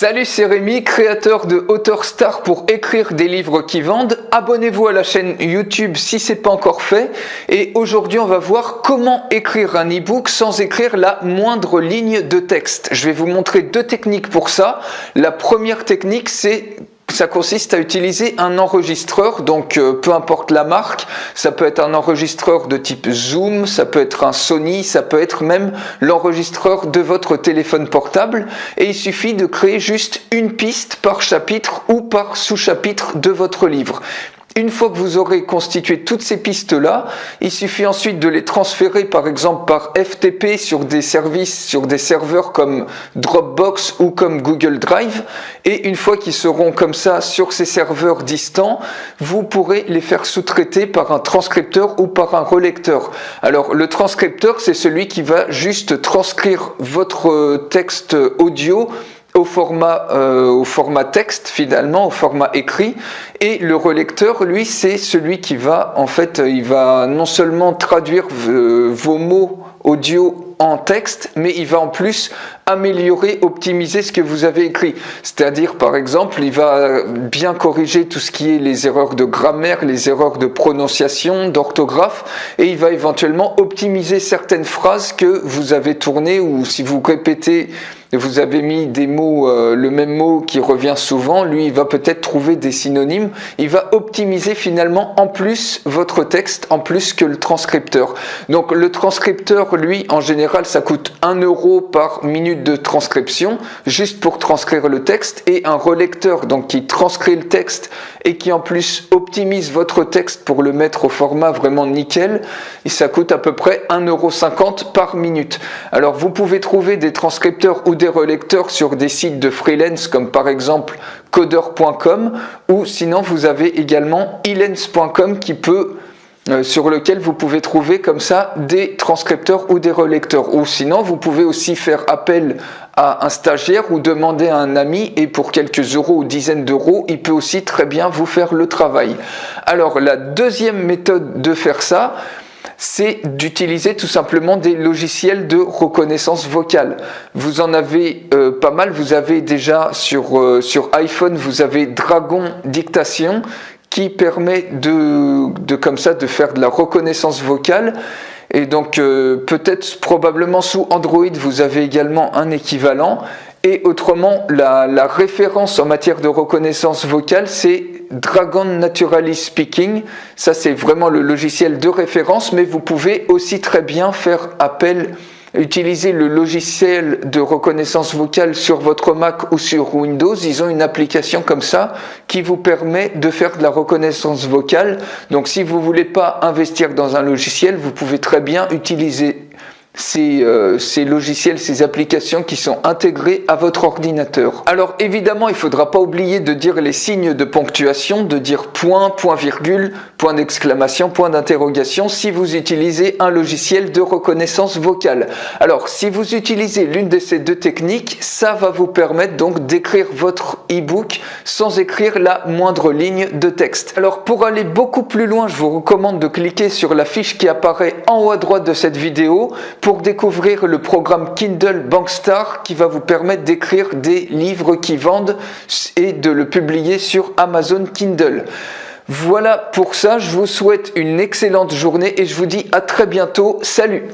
Salut, c'est Rémi, créateur de Auteur Star pour écrire des livres qui vendent. Abonnez-vous à la chaîne YouTube si ce n'est pas encore fait. Et aujourd'hui, on va voir comment écrire un e-book sans écrire la moindre ligne de texte. Je vais vous montrer deux techniques pour ça. La première technique, ça consiste à utiliser un enregistreur, donc peu importe la marque, ça peut être un enregistreur de type Zoom, ça peut être un Sony, ça peut être même l'enregistreur de votre téléphone portable, et il suffit de créer juste une piste par chapitre ou par sous-chapitre de votre livre. Une fois que vous aurez constitué toutes ces pistes-là, il suffit ensuite de les transférer par exemple par FTP sur des services, sur des serveurs comme Dropbox ou comme Google Drive. Et une fois qu'ils seront comme ça sur ces serveurs distants, vous pourrez les faire sous-traiter par un transcripteur ou par un relecteur. Alors le transcripteur, c'est celui qui va juste transcrire votre texte audio au format texte finalement, au format écrit, et le relecteur, lui, c'est celui qui va, en fait, il va non seulement traduire vos mots audio en texte, mais il va en plus améliorer, optimiser ce que vous avez écrit. C'est-à-dire, par exemple, il va bien corriger tout ce qui est les erreurs de grammaire, les erreurs de prononciation, d'orthographe, et il va éventuellement optimiser certaines phrases que vous avez tournées, ou si vous répétez, vous avez mis des mots, le même mot qui revient souvent, lui il va peut-être trouver des synonymes, il va optimiser finalement en plus votre texte, en plus que le transcripteur. Donc le transcripteur, lui, en général, ça coûte 1 € par minute de transcription, juste pour transcrire le texte, et un relecteur, donc qui transcrit le texte et qui en plus optimise votre texte pour le mettre au format vraiment nickel, et ça coûte à peu près 1,50 € par minute. Alors vous pouvez trouver des transcripteurs ou des relecteurs sur des sites de freelance comme par exemple coder.com, ou sinon vous avez également elens.com sur lequel vous pouvez trouver comme ça des transcripteurs ou des relecteurs. Ou sinon vous pouvez aussi faire appel à un stagiaire ou demander à un ami, et pour quelques euros ou dizaines d'euros, il peut aussi très bien vous faire le travail. Alors la deuxième méthode de faire ça, c'est d'utiliser tout simplement des logiciels de reconnaissance vocale. Vous en avez pas mal, vous avez déjà sur iPhone, vous avez Dragon Dictation qui permet comme ça de faire de la reconnaissance vocale. Et donc peut-être probablement sous Android vous avez également un équivalent. Et autrement, la référence en matière de reconnaissance vocale, c'est Dragon Naturally Speaking. Ça, c'est vraiment le logiciel de référence, mais vous pouvez aussi très bien faire appel, utiliser le logiciel de reconnaissance vocale sur votre Mac ou sur Windows. Ils ont une application comme ça qui vous permet de faire de la reconnaissance vocale. Donc, si vous ne voulez pas investir dans un logiciel, vous pouvez très bien utiliser ces logiciels, ces applications qui sont intégrées à votre ordinateur. Alors évidemment, il ne faudra pas oublier de dire les signes de ponctuation, de dire point, point virgule, point d'exclamation, point d'interrogation si vous utilisez un logiciel de reconnaissance vocale. Alors si vous utilisez l'une de ces deux techniques, ça va vous permettre donc d'écrire votre e-book sans écrire la moindre ligne de texte. Alors pour aller beaucoup plus loin, je vous recommande de cliquer sur la fiche qui apparaît en haut à droite de cette vidéo pour découvrir le programme Kindle Bankstar qui va vous permettre d'écrire des livres qui vendent et de le publier sur Amazon Kindle. Voilà pour ça, je vous souhaite une excellente journée et je vous dis à très bientôt. Salut!